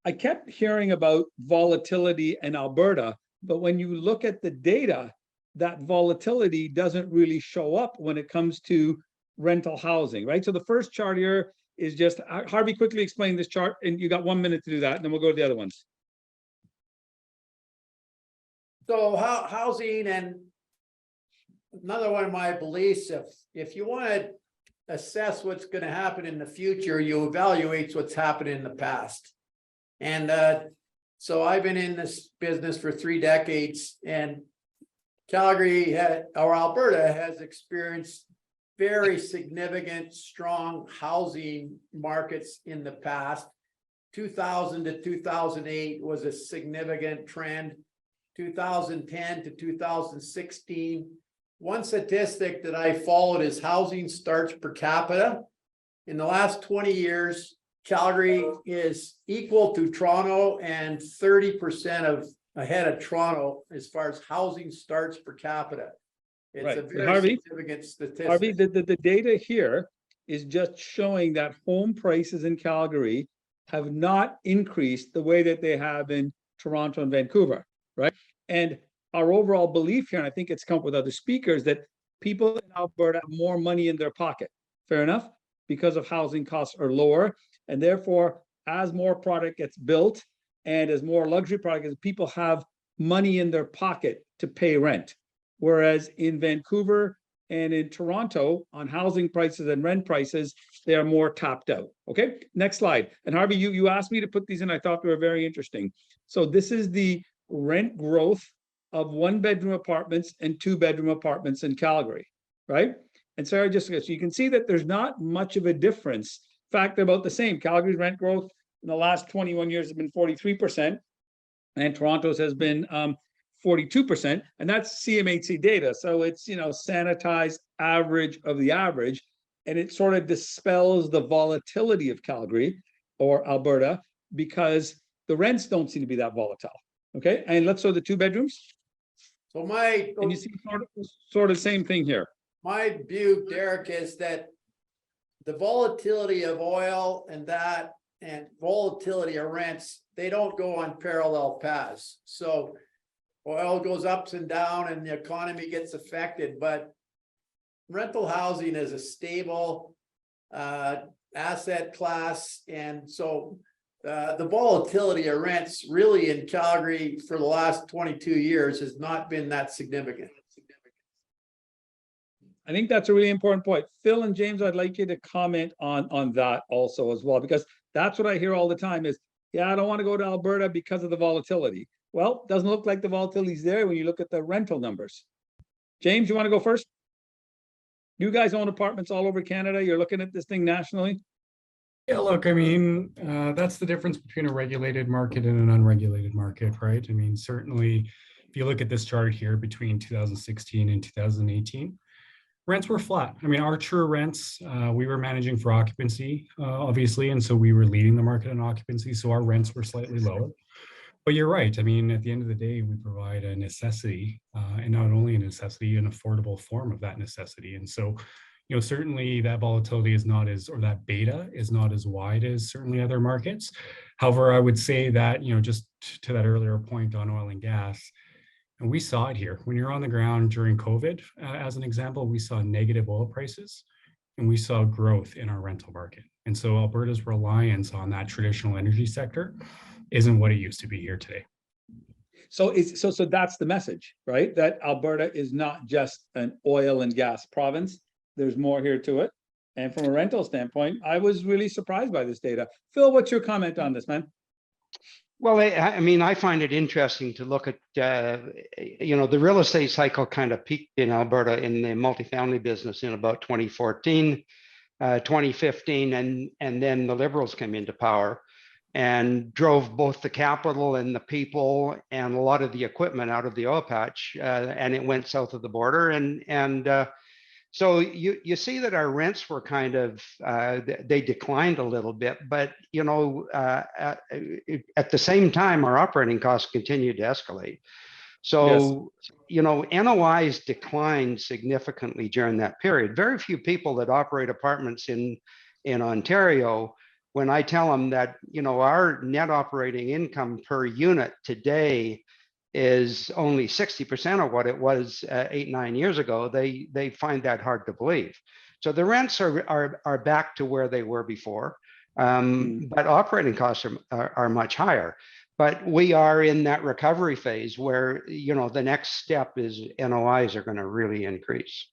I kept hearing about volatility in Alberta, but when you look at the data, that volatility doesn't really show up when it comes to rental housing, right? So the first chart here is just, Harvey, quickly explain this chart, and you got 1 minute to do that, and then we'll go to the other ones. So housing, and another one of my beliefs, if you want to assess what's going to happen in the future, you evaluate what's happened in the past. And so I've been in this business for 3 decades, and Calgary or Alberta has experienced very significant, strong housing markets in the past. 2000 to 2008 was a significant trend. 2010 to 2016. One statistic that I followed is housing starts per capita. In the last 20 years, Calgary is equal to Toronto and 30% ahead of Toronto as far as housing starts per capita. It's right. a very significant statistic. Harvey, the data here is just showing that home prices in Calgary have not increased the way that they have in Toronto and Vancouver, right? And our overall belief here, and I think it's come up with other speakers, that people in Alberta have more money in their pocket. Fair enough, because of housing costs are lower. And therefore, as more product gets built and as more luxury product, people have money in their pocket to pay rent. Whereas in Vancouver and in Toronto, on housing prices and rent prices, they are more topped out. Okay, next slide. And Harvey, you asked me to put these in. I thought they were very interesting. So this is the rent growth of 1-bedroom apartments and 2-bedroom apartments in Calgary, right? And Sarah, just so you can see that there's not much of a difference. In fact, they're about the same. Calgary's rent growth in the last 21 years has been 43%, and Toronto's has been 42%, and that's CMHC data. So it's, sanitized average of the average, and it sort of dispels the volatility of Calgary or Alberta because the rents don't seem to be that volatile. Okay, and let's show the 2 bedrooms. So and you see sort of same thing here. My view, Derek, is that the volatility of oil and volatility of rents, they don't go on parallel paths. So oil goes ups and down and the economy gets affected, but rental housing is a stable asset class. And so the volatility of rents really in Calgary for the last 22 years has not been that significant. I think that's a really important point. Phil and James, I'd like you to comment on that also as well, because that's what I hear all the time is, yeah, I don't want to go to Alberta because of the volatility. Well, doesn't look like the volatility is there when you look at the rental numbers. James, you want to go first? You guys own apartments all over Canada. You're looking at this thing nationally. Yeah, look, I mean, that's the difference between a regulated market and an unregulated market, right? I mean, certainly, if you look at this chart here between 2016 and 2018, rents were flat. I mean, our true rents, we were managing for occupancy, obviously, and so we were leading the market on occupancy, so our rents were slightly lower. But you're right. I mean, at the end of the day, we provide a necessity, and not only a necessity, an affordable form of that necessity. And so, certainly that volatility is not as, or that beta is not as wide as certainly other markets. However, I would say that, just to that earlier point on oil and gas, and we saw it here. When you're on the ground during COVID, as an example, we saw negative oil prices and we saw growth in our rental market. And so Alberta's reliance on that traditional energy sector isn't what it used to be here today. So that's the message, right? That Alberta is not just an oil and gas province. There's more here to it. And from a rental standpoint, I was really surprised by this data. Phil, what's your comment on this, man? Well, I mean, I find it interesting to look at, the real estate cycle kind of peaked in Alberta in the multifamily business in about 2014, 2015, and then the Liberals came into power and drove both the capital and the people and a lot of the equipment out of the oil patch, and it went south of the border. So you see that our rents were kind of, they declined a little bit, but, at the same time, our operating costs continued to escalate. So, yes, NOIs declined significantly during that period. Very few people that operate apartments in Ontario when I tell them that, you know, our net operating income per unit today is only 60% of what it was 8-9 years ago, they find that hard to believe. So the rents are back to where they were before, but operating costs are much higher. But we are in that recovery phase where, you know, the next step is NOIs are going to really increase.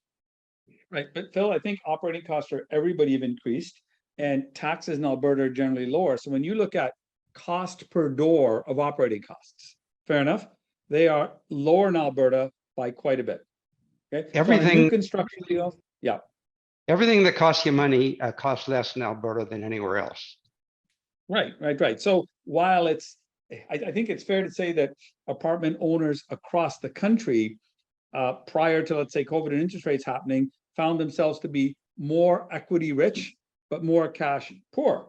Right, but Phil, I think operating costs for everybody have increased and taxes in Alberta are generally lower. So when you look at cost per door of operating costs, fair enough, they are lower in Alberta by quite a bit. Okay. So on a new Everything, construction deal, yeah. everything that costs you money costs less in Alberta than anywhere else. Right. So while it's, I think it's fair to say that apartment owners across the country, prior to, let's say, COVID and interest rates happening, found themselves to be more equity rich, but more cash poor,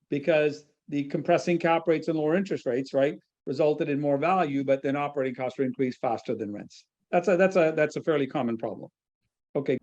because the compressing cap rates and lower interest rates, right, resulted in more value, but then operating costs were increased faster than rents. That's a fairly common problem. Okay.